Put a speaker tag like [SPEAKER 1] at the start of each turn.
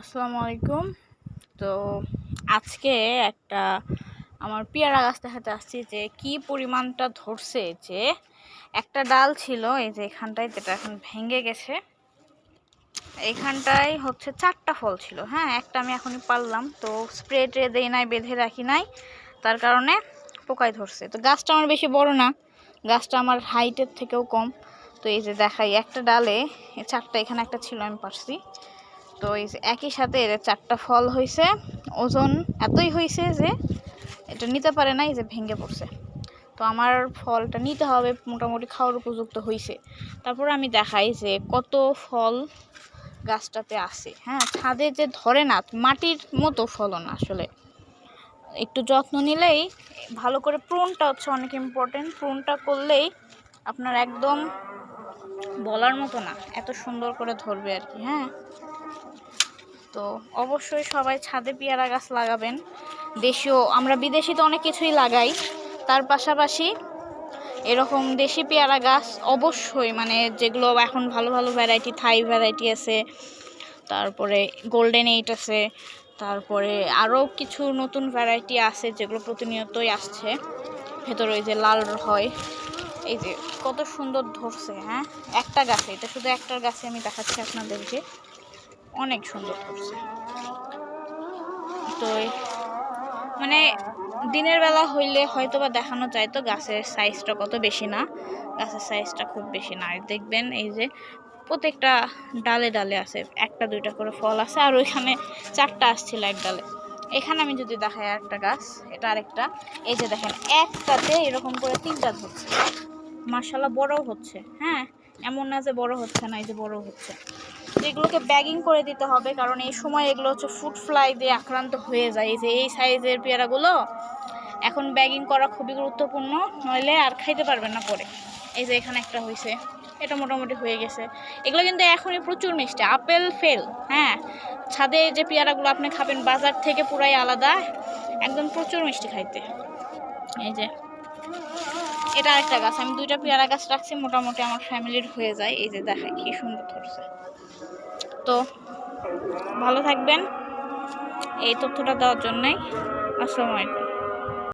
[SPEAKER 1] আসসালামু আলাইকুম। তো আজকে একটা আমার পেয়ারা গাছ দেখাতে আসছি যে কি পরিমাণটা ধরছে। যে একটা ডাল ছিল এই যে এখানটায়, যেটা এখন ভেঙে গেছে। এইখানটায় হচ্ছে 4টা ফল ছিল। হ্যাঁ, একটা আমি এখনই পারলাম, তো স্প্রে ট্রে দেই নাই, বেঁধে রাখি নাই, তার কারণে পোকায় ধরছে। তো গাছটা আমার বেশি বড় না, গাছটা আমার হাইটের থেকেও কম। তো এই যে দেখাই, একটা ডালে 4টা, এখানে একটা ছিল আমি পারছি। তো এই যে একই সাথে এর 4টা ফল হয়েছে। ওজন এতই হয়েছে যে এটা নিতে পারে না, এই যে ভেঙে পড়ছে। তো আমার ফলটা নিতে হবে, মোটামুটি খাওয়ার উপযুক্ত হয়েছে। তারপর আমি দেখাই যে কত ফল গাছটাতে আছে। হ্যাঁ, ছাদে যে ধরে না, মাটির মতো ফলন আসলে। একটু যত্ন নিলেই ভালো করে, প্রুনটা হচ্ছে অনেক ইম্পর্টেন্ট। প্রুনটা করলেই আপনার একদম বলার মতো না, এত সুন্দর করে ধরবে আর কি। হ্যাঁ, তো অবশ্যই সবাই ছাদে পেয়ারা গাছ লাগাবেন। দেশীয়, আমরা বিদেশি তো অনেক কিছুই লাগাই, তার পাশাপাশি এরকম দেশি পেয়ারা গাছ অবশ্যই, মানে যেগুলো এখন ভালো ভালো ভ্যারাইটি, থাই ভ্যারাইটি আছে, তারপরে গোল্ডেন 8 আছে, তারপরে আরও কিছু নতুন ভ্যারাইটি আছে যেগুলো প্রতিনিয়তই আসছে। ভেতরে ওই যে লাল হয়, এই যে কত সুন্দর ধরছে। হ্যাঁ, একটা গাছে, এটা শুধু একটার গাছে আমি দেখাচ্ছি আপনাদেরকে, অনেক সুন্দর ধরছে। তো মানে দিনের বেলা হইলে হয়তো বা দেখানো যায় তো গাছের সাইজটা কত বেশি না, গাছের সাইজটা খুব বেশি না। আর দেখবেন এই যে প্রত্যেকটা ডালে ডালে আছে, একটা দুইটা করে ফল আছে, আর ওইখানে 4টা আসছিল এক ডালে। এখানে আমি যদি দেখাই একটা গাছ, এটা আরেকটা, এই যে দেখেন একটাতে এরকম করে 3টা ধরছে। মাশাআল্লাহ বড়ও হচ্ছে। হ্যাঁ, এমন না যে বড় হচ্ছে না, এই যে বড় হচ্ছে। এগুলোকে ব্যাগিং করে দিতে হবে, কারণ এই সময় এগুলো হচ্ছে ফুড ফ্লাই দিয়ে আক্রান্ত হয়ে যায়। এই যে এই সাইজের পেয়ারাগুলো এখন ব্যাগিং করা খুবই গুরুত্বপূর্ণ, নইলে আর খাইতে পারবেন না পরে। এই যে এখানে একটা হয়েছে, এটা মোটামুটি হয়ে গেছে। এগুলো কিন্তু এখনই প্রচুর মিষ্টি, আপেল ফেল। হ্যাঁ, ছাদে যে পেয়ারাগুলো আপনি খাবেন বাজার থেকে পুরাই আলাদা, একদম প্রচুর মিষ্টি খাইতে। এই যে এটা আরেকটা গাছ, আমি 2টা পেয়ারা গাছ রাখছি, মোটামুটি আমার ফ্যামিলির হয়ে যায়। এই যে দেখাই কি সুন্দর ধরছে। তো ভালো থাকবেন, এই তথ্যটা দেওয়ার জন্যই। আসসালামু আলাইকুম।